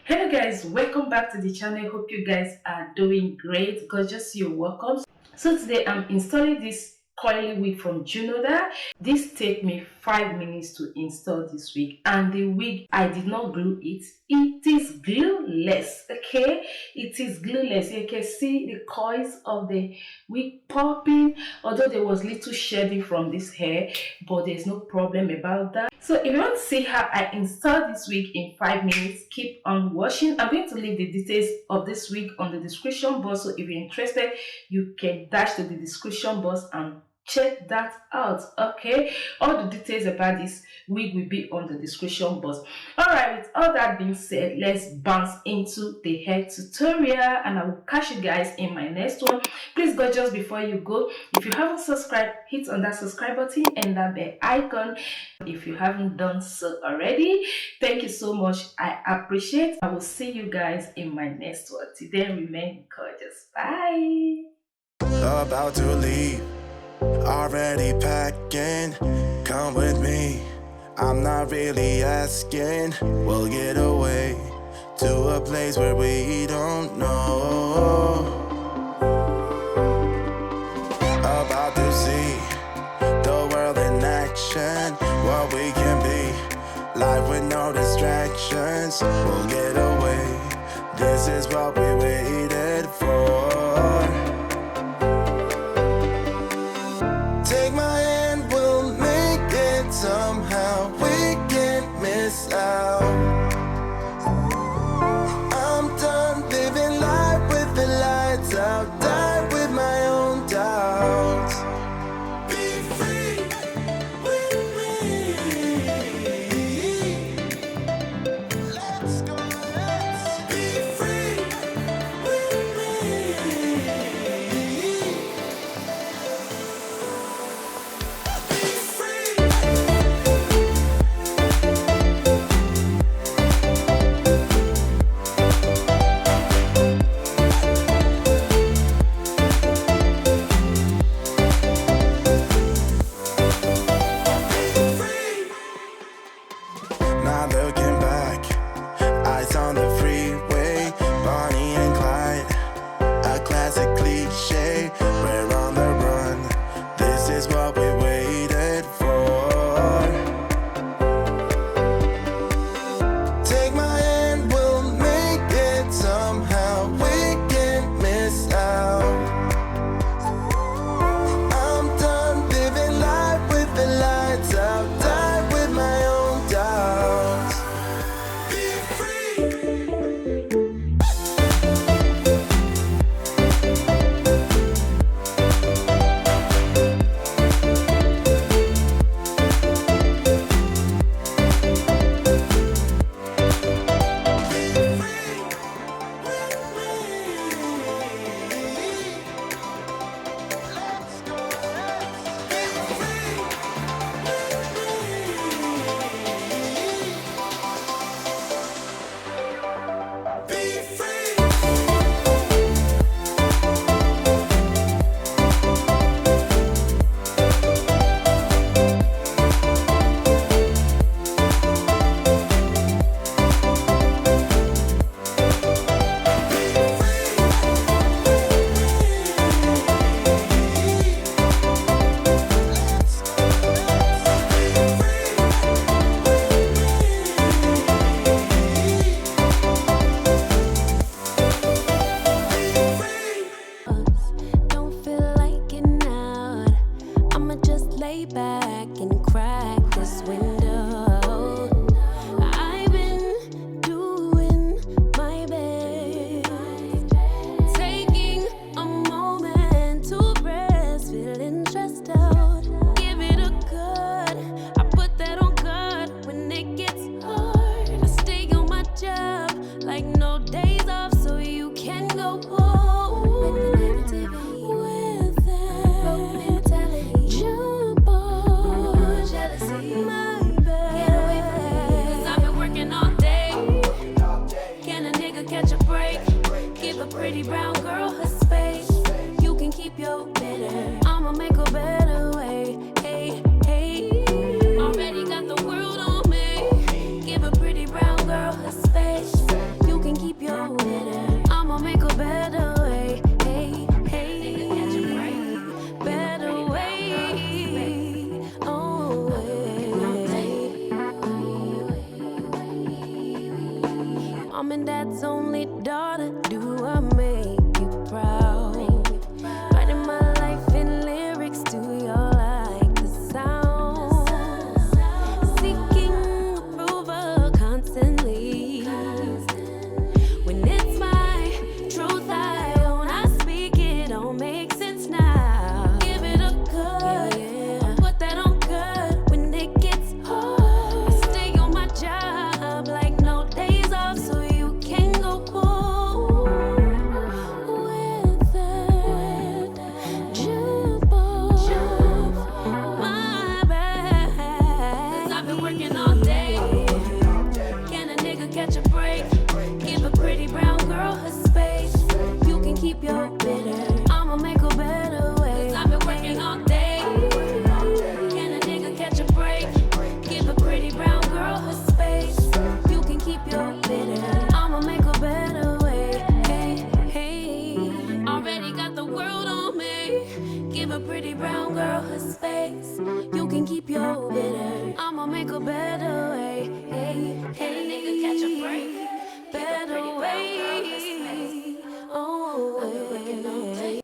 Hello guys, welcome back to the channel. Hope you guys are doing great. Gorgeous, you're welcome. So today I'm installing this coily wig from Junoda. This take me 5 minutes to install this wig, and the wig I did not glue it. It is glueless, okay? It is glueless. You can see the coils of the wig popping, although there was little shedding from this hair, but there's no problem about that. So if you want to see how I install this wig in 5 minutes, keep on watching. I'm going to leave the details of this wig on the description box, so if you're interested, you can dash to the description box and check that out. Okay, all the details about this wig will be on the description box. All right, with all that being said, let's bounce into the hair tutorial, and I will catch you guys in my next one. Please go, just before you go, if you haven't subscribed, hit on that subscribe button and that bell icon if you haven't done so already. Thank you so much, I appreciate. I will see you guys in my next one. Till then, remain gorgeous. Bye. About to leave, already packing. Come with me, I'm not really asking. We'll get away to a place where we don't know. About to see the world in action, what we can be, life with no distractions. We'll get away, this is what we waited for. Take my hand, we'll make it somehow. We can't miss out. I'm done living life with the lights out. Die with my own doubts. Be free with me. Let's go, let's be free with me. Not looking back, eyes on the freeway, Bonnie and Clyde, a classic cliche. We're on the run, this is what we waited for. Take my hand, we'll make it somehow. We can't miss out. I'm done living life with the lights out. Die with my own doubts. Be free. Don't feel like getting out. I'ma just lay back and crack this window. I've been doing my best, taking a moment to rest, feeling stressed out. Give it a good, I put that on God when it gets hard. I stay on my job like no days off, so you can go home. With that jump on, jealousy, my bad. granddad's only daughter. Do I make you proud? Writing my life in lyrics, do you like the sound? Seeking approval constantly. When it's my truth I own, I speak it, don't make sense now. Give it a cut, put that on cut when it gets hard. Stay on my job like no days off, so you can go pull with that jukebox. My bad, 'cause I've been working all day. Can a nigga catch a break? Give a pretty brown girl her space. You can keep your bitter, I'ma make a better way. 'Cause I've been working all day. Can a nigga catch a break? Give a pretty brown girl her space. You can keep your bitter, I'ma make a better way. Hey, hey, already got the world on me. Give a pretty brown girl her space. You can keep your bitter, I'ma make a better way. Hey, hey, nigga catch a break. Better way. Oh, hey.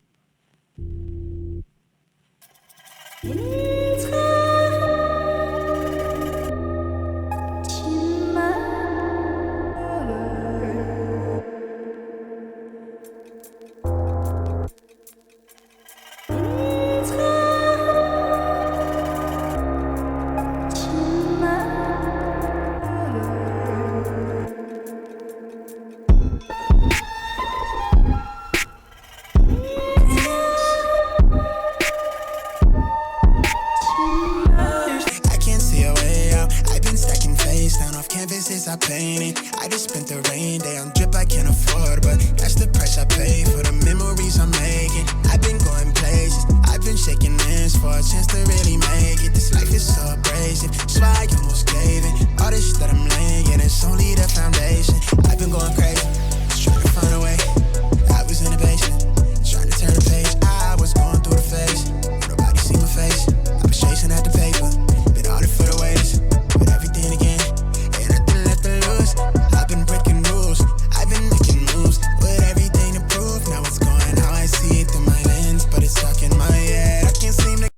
I can't see a way out. I've been stacking face down off canvases I painted. I just spent the rain day on drip I can't afford, but that's the price I pay for the memories I'm making. I've been going places, I've been shaking hands for a chance to really make it. This life is so abrasive, so I almost gave it. All this that I'm